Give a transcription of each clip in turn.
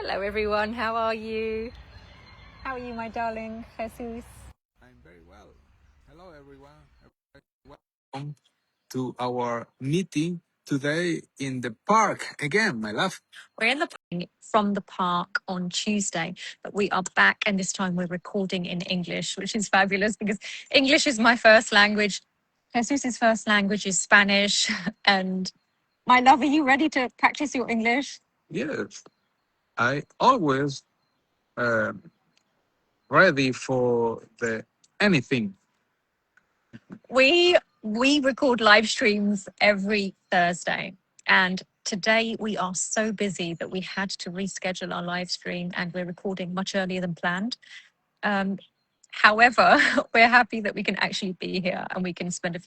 Hello everyone, how are you? How are you, my darling Jesus? I'm very well. Hello, everyone. Welcome to our meeting today in the park again, my love. We're in the from the park on Tuesday, but we are back and this time we're recording in English, which is fabulous because English is my first language. Jesus's first language is Spanish. And my love, are you ready to practice your English? Yes, I always ready for the anything. We record live streams every Thursday, and today we are so busy that we had to reschedule our live stream, and we're recording much earlier than planned. However, we're happy that we can actually be here and we can spend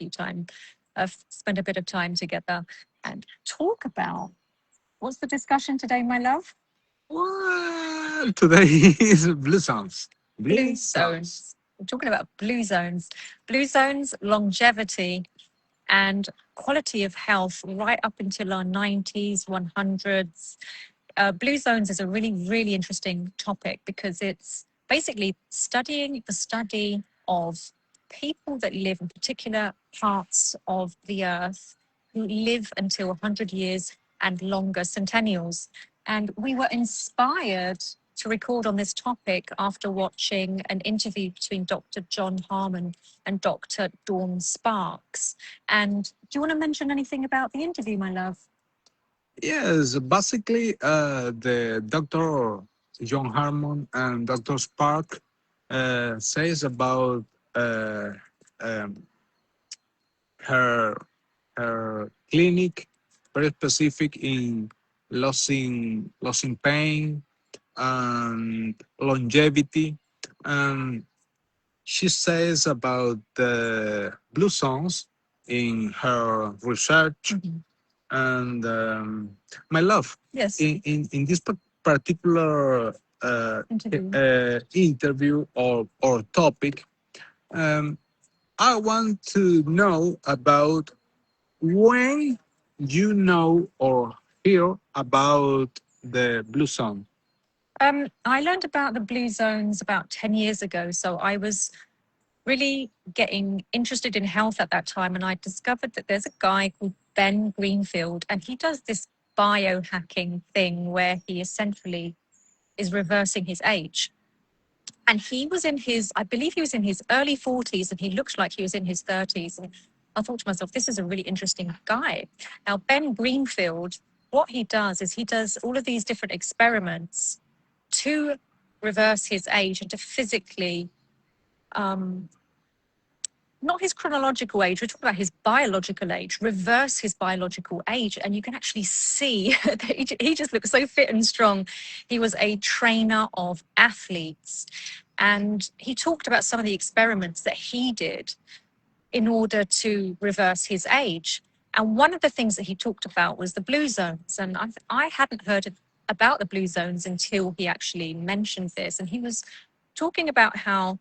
spend a bit of time together and talk about what's the discussion today, my love? Well, today is blue sounds. Blue zones. We're talking about blue zones. Blue zones, longevity, and quality of health right up until our 90s, 100s. Blue zones is a really, really interesting topic because it's basically studying the study of people that live in particular parts of the earth who live until 100 years and longer, centennials. And we were inspired to record on this topic after watching an interview between Dr. Jon Harmon and Dr. Dawn Sparks. And do you want to mention anything about the interview, my love? Yes, basically, the Dr. Jon Harmon and Dr. Spark says about uh, um, her her clinic, very specific in losing pain and longevity. And she says about the blue zones in her research. Mhm. And my love, Yes. in this particular interview or topic, um, I want to know about when you know or hear about the blue zone. I learned about the blue zones about 10 years ago. So I was really getting interested in health at that time. And I discovered that there's a guy called Ben Greenfield, and he does this biohacking thing where he essentially is reversing his age. And he was I believe he was in his early 40s, and he looked like he was in his 30s. And I thought to myself, this is a really interesting guy. Now, Ben Greenfield, what he does is he does all of these different experiments to reverse his age and to physically, not his chronological age, we're talking about his biological age, reverse his biological age. And you can actually see that he just looks so fit and strong. He was a trainer of athletes. And he talked about some of the experiments that he did in order to reverse his age. And one of the things that he talked about was the blue zones. And I hadn't heard about the blue zones until he actually mentioned this. And he was talking about how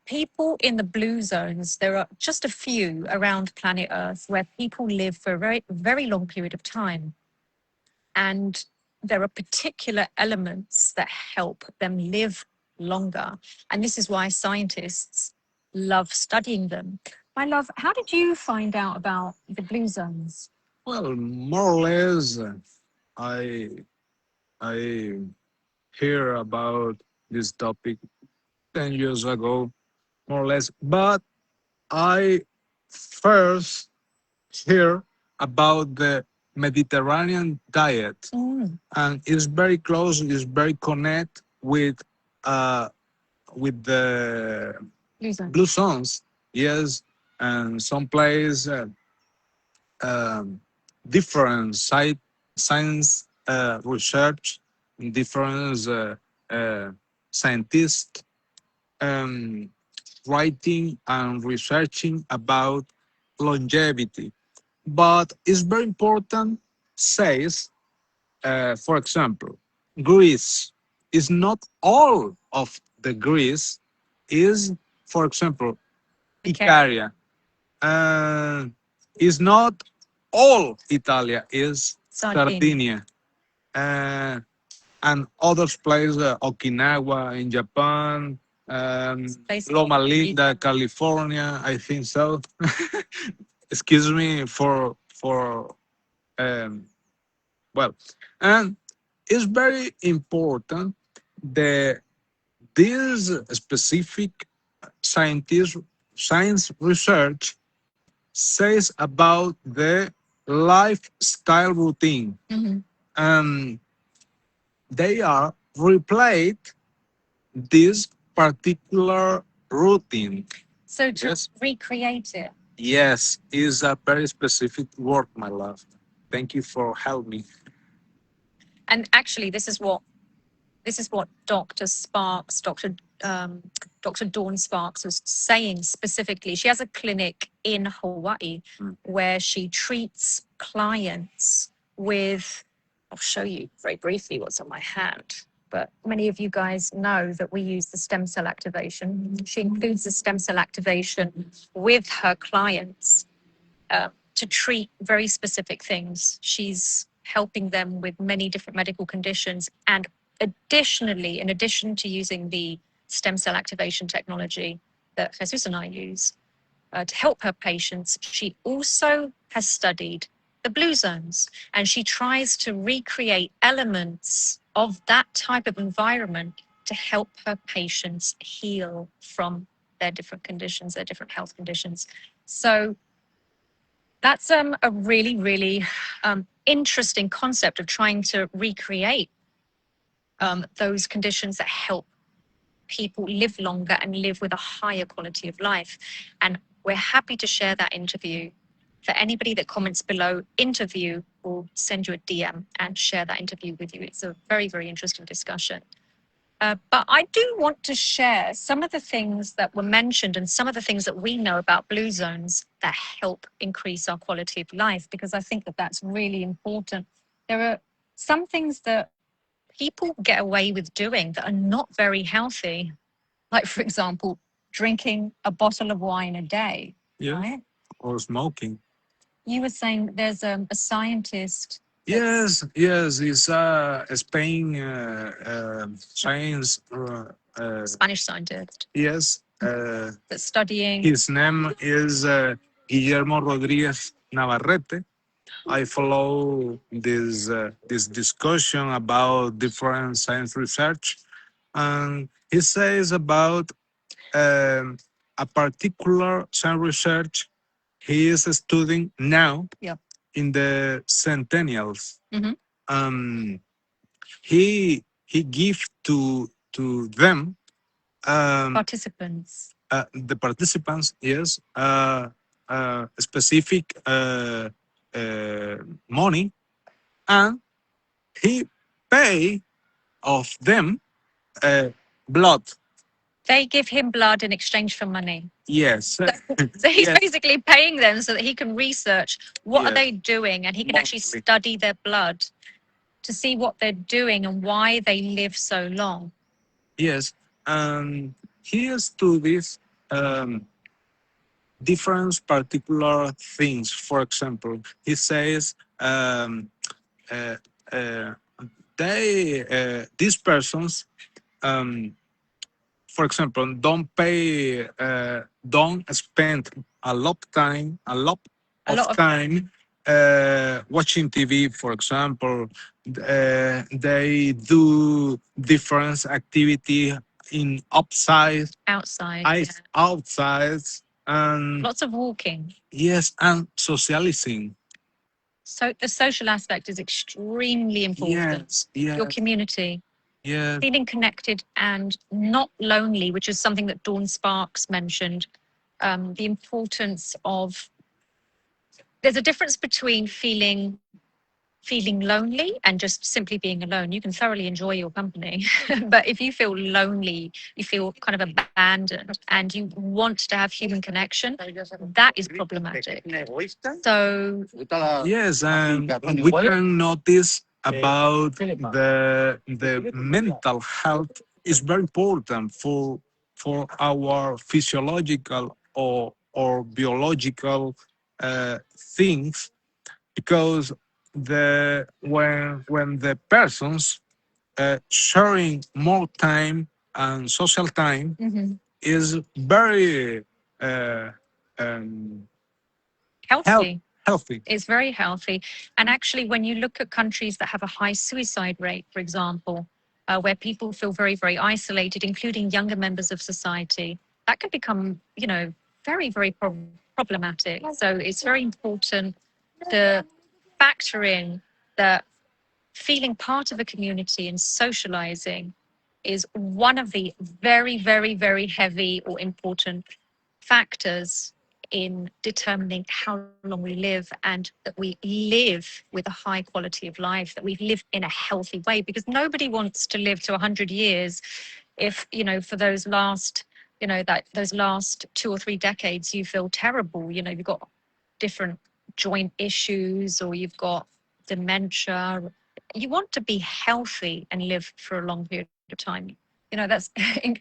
people in the blue zones, there are just a few around planet Earth where people live for a very, very long period of time. And there are particular elements that help them live longer. And this is why scientists love studying them. My love, how did you find out about the blue zones? Well, more or less, I I hear about this topic 10 years ago, more or less. But I first hear about the Mediterranean diet, and it's very close, it's very connect uh, with the Blue zones. blue zones. Yes, and some place um, different science research, different scientists um, writing and researching about longevity. But it's very important, says, for example, Greece is not all of the Greece is, for example, Icaria. Is not all Italia is Sardinia. and others place Okinawa in Japan, Loma Linda, California, I think so. Excuse me for um, well, and it's very important that this specific scientist science research says about the lifestyle routine. And they are replayed this particular routine. So to recreate it. Yes, is a very specific word, my love. Thank you for helping me. And actually, this is what Dr. Sparks, Dr. Dawn Sparks was saying specifically. She has a clinic in Hawaii where she treats clients with, I'll show you very briefly what's on my hand. But many of you guys know that we use the stem cell activation. She includes the stem cell activation with her clients to treat very specific things. She's helping them with many different medical conditions. And additionally, in addition to using the stem cell activation technology that Jesus and I use to help her patients, she also has studied the blue zones, and she tries to recreate elements of that type of environment to help her patients heal from their different conditions, their different health conditions. So that's a really, really interesting concept of trying to recreate those conditions that help people live longer and live with a higher quality of life. And we're happy to share that interview. For anybody that comments below, interview, we'll send you a DM and share that interview with you. It's a very, very interesting discussion. But I do want to share some of the things that were mentioned and some of the things that we know about blue zones that help increase our quality of life, because I think that that's really important. There are some things that people get away with doing that are not very healthy. Like, for example, drinking a bottle of wine a day. Yeah. Right? Or smoking. You were saying there's a scientist. Yes, yes, it's a Spain science. Spanish scientist. Yes, that's studying. his name is Guillermo Rodriguez Navarrete. I follow this discussion about different science research, and he says about um, a particular science research he is studying now. Yeah. In the centennials. Mhm. Um, he give to them Participants. the participants, yes, specific money, and he pay of them blood. They give him blood in exchange for money. Yes. So he's Yes. basically paying them so that he can research what are Yes. they doing, and he can actually Monthly. study their blood to see what they're doing and why they live so long. Yes, he studies different particular things. For example, he says uh, uh, these persons, um, for example, don't spend a lot A of lot of time watching TV. For example, they do different activity in outside, yeah. outside, and Lots of walking. yes, and socializing. So the social aspect is extremely important. Yes, yes, Your community, yes, feeling connected and not lonely, which is something that Dawn Sparks mentioned. The importance of, there's a difference between feeling lonely and just simply being alone. You can thoroughly enjoy your company, but if you feel lonely, you feel kind of abandoned and you want to have human connection, that is problematic. So yes, and we can notice about the mental health is very important for our physiological or biological things, because the when the persons sharing more time and social time Mhm. is very uh, um, Healthy. healthy. It's very healthy. And actually, when you look at countries that have a high suicide rate, for example, where people feel very, very isolated, including younger members of society, that can become, very, very problematic. So it's very important to factor in that feeling part of a community and socializing is one of the very, very, very heavy or important factors in determining how long we live and that we live with a high quality of life, that we live in a healthy way, because nobody wants to live to 100 years if, for those last 2 or 3 decades, you feel terrible. You've got different joint issues or you've got dementia. You want to be healthy and live for a long period of time. That's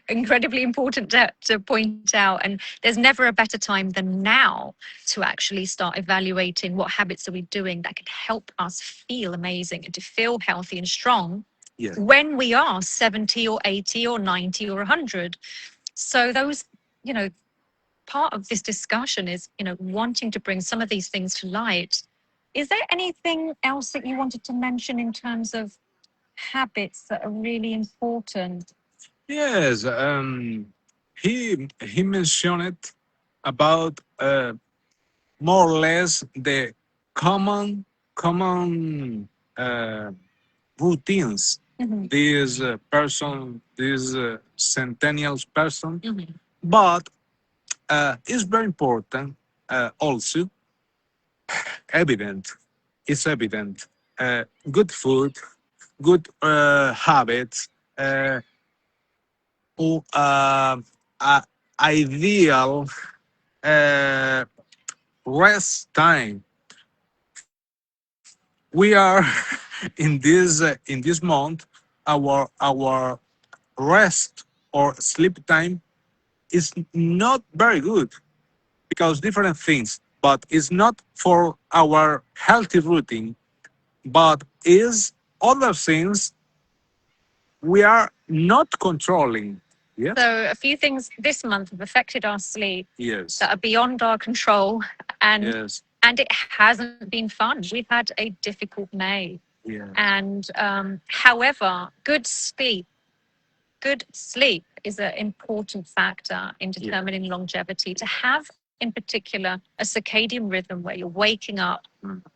incredibly important to point out. And there's never a better time than now to actually start evaluating what habits are we doing that can help us feel amazing and to feel healthy and strong Yeah. when we are 70 or 80 or 90 or 100. So those, you know, part of this discussion is, wanting to bring some of these things to light. Is there anything else that you wanted to mention in terms of habits that are really important? Yes, he mentioned about more or less the common uh, routines. Mhm. This centennials person, Mhm. but it's very important. Also, evident. It's evident. Good food, good habits, or ideal uh, rest time. We are in this month. Our rest or sleep time is not very good because different things, but it's not for our healthy routine, but is other things we are not controlling. Yes. So, a few things this month have affected our sleep Yes. that are beyond our control, and Yes. and it hasn't been fun. We've had a difficult May, Yeah. and however, good sleep is an important factor in Yeah. determining longevity. To have, in particular, a circadian rhythm where you're waking up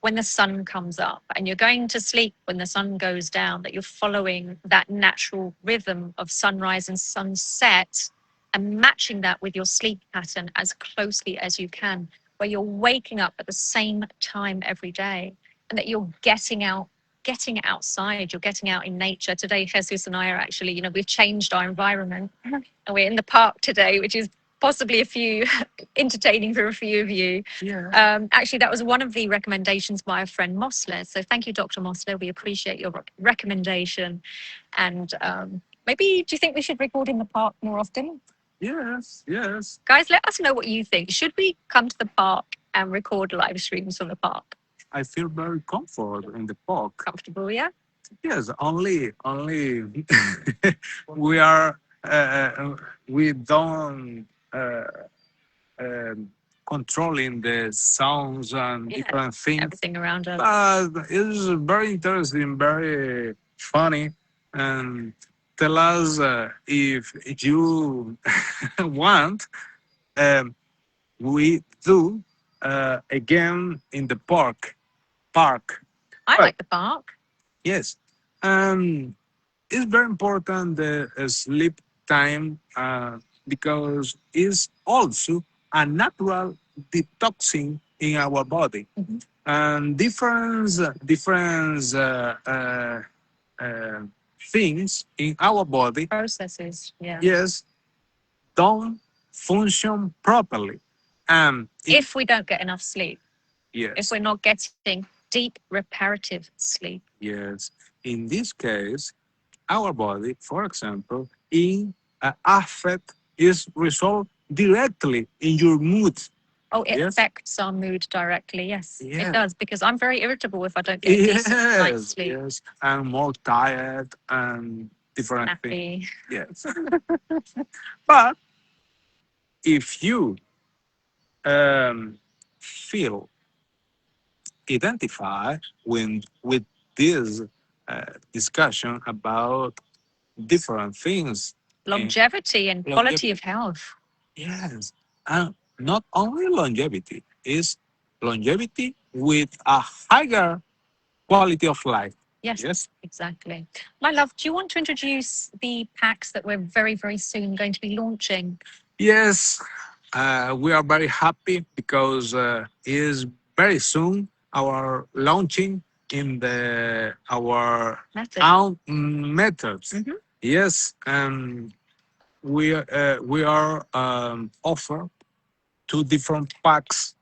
when the sun comes up and you're going to sleep when the sun goes down, that you're following that natural rhythm of sunrise and sunset and matching that with your sleep pattern as closely as you can, where you're waking up at the same time every day and that you're getting outside, you're getting out in nature. Today, Jesus and I are actually, we've changed our environment and we're in the park today, which is possibly a few entertaining for a few of you. Yeah. Actually, that was one of the recommendations by a friend, Mosler. So thank you, Dr. Mosler. We appreciate your recommendation. And maybe, do you think we should record in the park more often? Yes. Yes. Guys, let us know what you think. Should we come to the park and record live streams from the park? I feel very comfort in the park. Comfortable, yeah? Yes, only we are we don't um, controlling the sounds and Yeah, different things. everything around us. But it's very interesting, very funny, and tell us if you want. Um, we do again in the park. Park. I Well, like the park. yes. Um, it's very important the sleep time because it's also a natural detoxing in our body Mhm. and different uh, things in our body, Processes, yeah. yes, don't function properly. If we don't get enough sleep, if Yes, we're not getting deep reparative sleep. yes, in this case our body, for example, in affect is resolved directly in your mood. Oh, it Yes. affects our mood directly. Yes, it Yeah. does, because I'm very irritable if I don't get a decent night's Yes. sleep. Yes. And more tired and different things. Happy. Yes. But if you feel identify with this discussion about different things in Longevity and quality longevity. of health. Yes, and not only longevity is longevity with a higher quality of life. Yes, Yes. exactly. My love, do you want to introduce the packs that we're very, very soon going to be launching? Yes, we are very happy because is very soon our launching in the our Method. own methods. Mhm. Yes, we are offer two different packs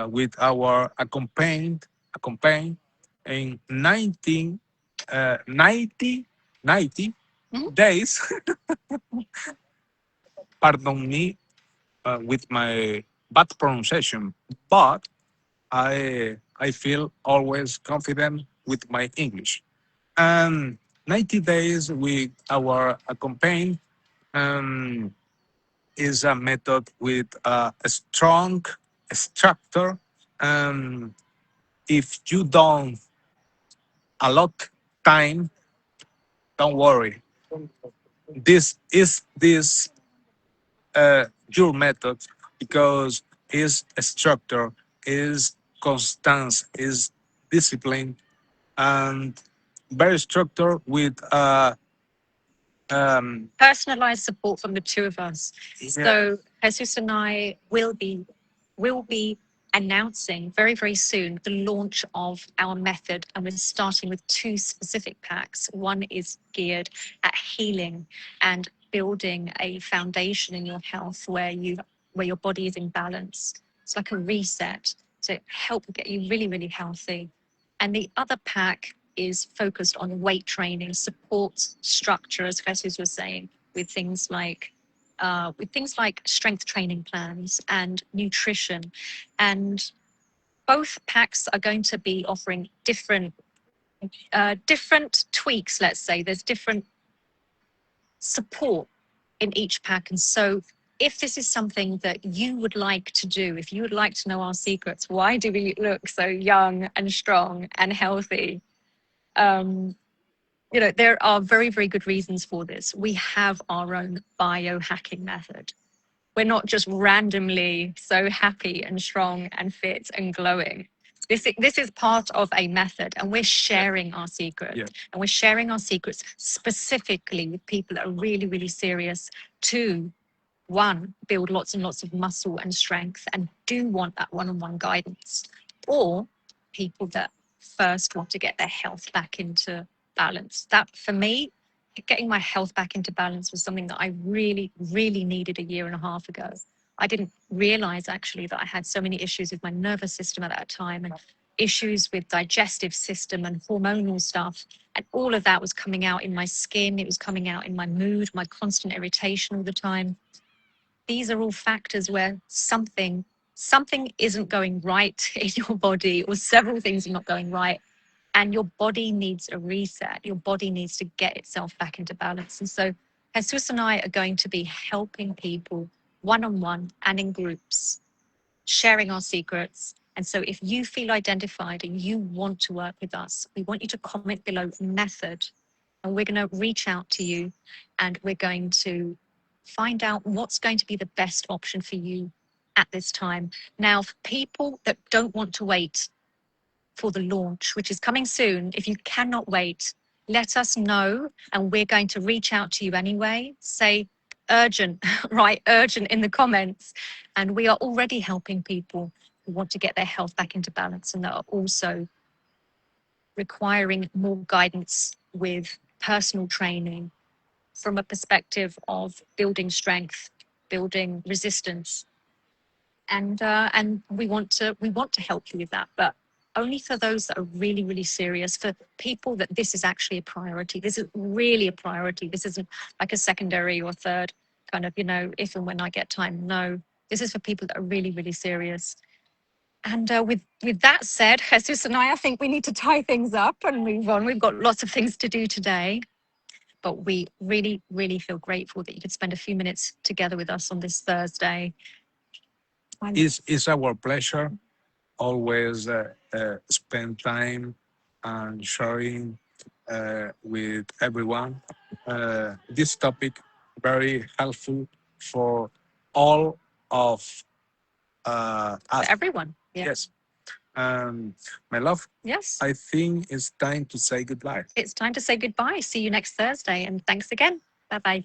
with our accompanied in 90 Mhm. days. Pardon me with my bad pronunciation, but I feel always confident with my English. And 90 days with our campaign um, is a method with a strong structure. Um, if you don't allot time, don't worry. This your method because is a structure, is constance, is discipline, and very structured with Personalized support from the two of us. yeah, So Jesus and I will be announcing very, very soon the launch of our method, and we're starting with two specific packs. One is geared at healing and building a foundation in your health where your body is in balance. It's like a reset to help get you really, really healthy. And the other pack is focused on weight training, support structure, as Jesus was saying, with things like strength training plans and nutrition. And both packs are going to be offering different tweaks. Let's say there's different support in each pack, and so if this is something that you would like to do, if you would like to know our secrets, why do we look so young and strong and healthy? Um, there are very, very good reasons for this. We have our own biohacking method. We're not just randomly so happy and strong and fit and glowing. This is part of a method, and we're sharing our secrets. yeah, And we're sharing our secrets specifically with people that are really, really serious to, one, build lots and lots of muscle and strength and do want that one-on-one guidance, or people that first want to get their health back into balance. That, for me, getting my health back into balance was something that I really, really needed a year and a half ago. I didn't realize actually that I had so many issues with my nervous system at that time, and issues with digestive system and hormonal stuff. And all of that was coming out in my skin. It was coming out in my mood, my constant irritation all the time. These are all factors where something isn't going right in your body, or several things are not going right, and your body needs a reset. Your body needs to get itself back into balance. And so Jesus and I are going to be helping people one-on-one and in groups, sharing our secrets. And so if you feel identified and you want to work with us, we want you to comment below method, and we're going to reach out to you, and we're going to find out what's going to be the best option for you at this time. Now, for people that don't want to wait for the launch, which is coming soon, if you cannot wait, let us know, and we're going to reach out to you anyway. Say urgent, right? Urgent in the comments. And we are already helping people who want to get their health back into balance and that are also requiring more guidance with personal training from a perspective of building strength, building resistance, and we want to help you with that, but only for those that are really, really serious. For people that this is actually a priority. This is really a priority. This isn't like a secondary or third kind of, if and when I get time. No, This is for people that are really, really serious. And with that said, Jesus and I think we need to tie things up and move on. We've got lots of things to do today, but we really, really feel grateful that you could spend a few minutes together with us on this Thursday. It's our pleasure always spend time and sharing with everyone. This topic very helpful for all of us. For everyone. Yeah. Yes. My love, Yes. I think it's time to say goodbye. It's time to say goodbye. See you next Thursday. And thanks again. Bye bye.